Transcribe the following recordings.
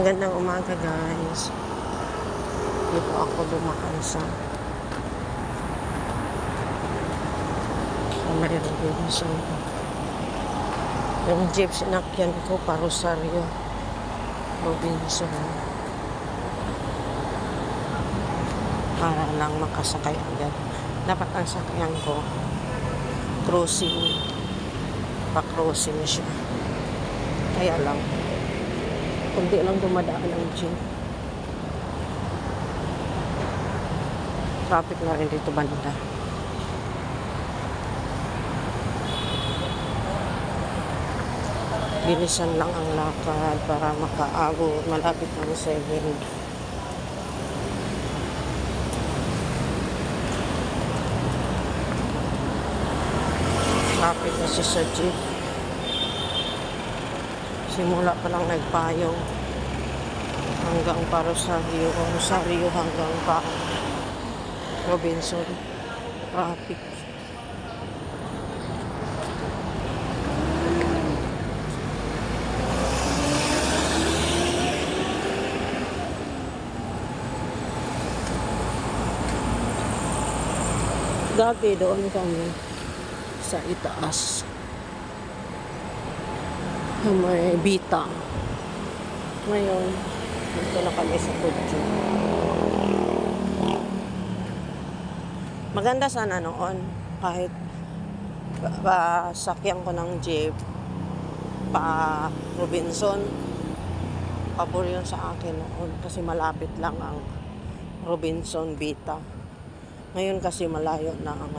Magandang umaga guys. Dito ako dumaan sa may Robinson. Yung jeep sinakyan ko pa Rosario Robinson. Para lang makasakay agad. Dapat ang sakyan ko crossing. Pa-crossing siya. Kaya lang kundi lang dumadaan ang jeep. Traffic na rin dito banda. Bilisan lang ang lakad para makaabot. Malapit ng 7. Traffic na siya sa jeep. Simula pa lang nagpayong hanggang pa Rosario hanggang pa Robinson. Traffic. Dati doon kami sa itaas. May bita. Ngayon, dito na kami sa Kudyo. Maganda sana noon. Kahit sakyan ko ng jeep pa Robinson, pabor yun sa akin noon. Kasi malapit lang ang Robinson Bita. Ngayon kasi malayo na ang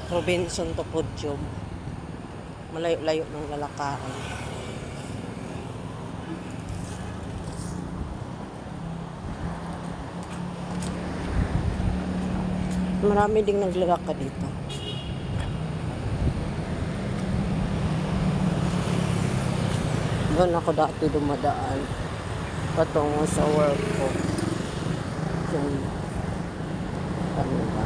Robinson to Kudyo. Malayo-layo ng lalakaran. Marami ding naglalakad dito. Doon ako dati dumadaan patungo sa work ko. Diyan. Kanina.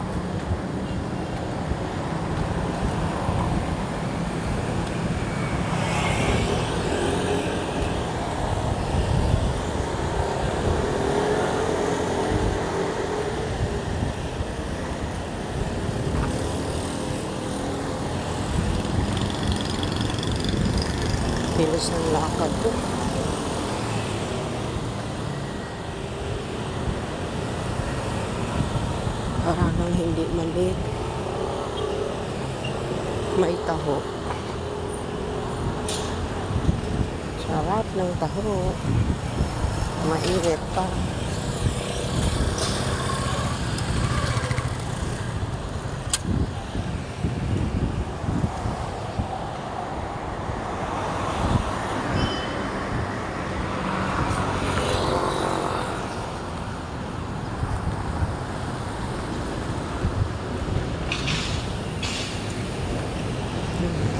Bilis ng lakad ko. Para nang hindi malit. May taho. Sarap ng taho. Mainit pa.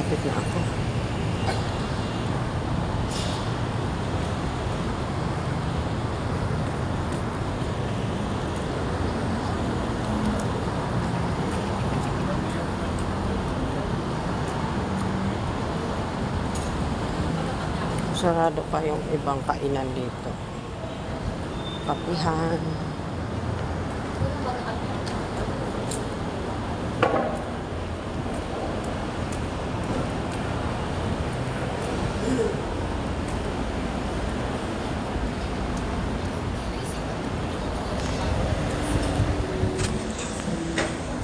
Kapit na ako. Sarado pa yung ibang kainan dito. Kapihan.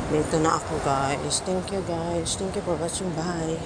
Dito na ako guys. Thank you guys. Thank you for watching. Bye.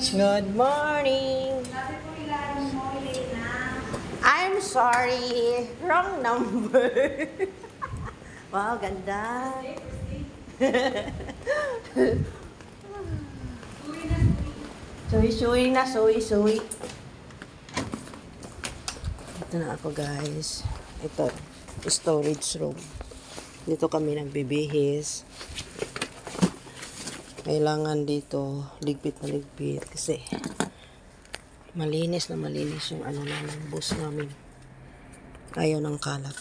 Good morning. I'm sorry. Wrong number. Wow, ganda. Suwi-suwi na, suwi-suwi. Ito na ako, guys. Ito, storage room. Dito kami nagbibihis. Kailangan dito ligpit na ligpit kasi malinis na malinis yung ano namin, bus namin. Ayaw ng kalat.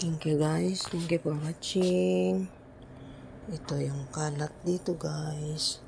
Thank you guys. Thank you for watching. Ito yung kalat dito guys.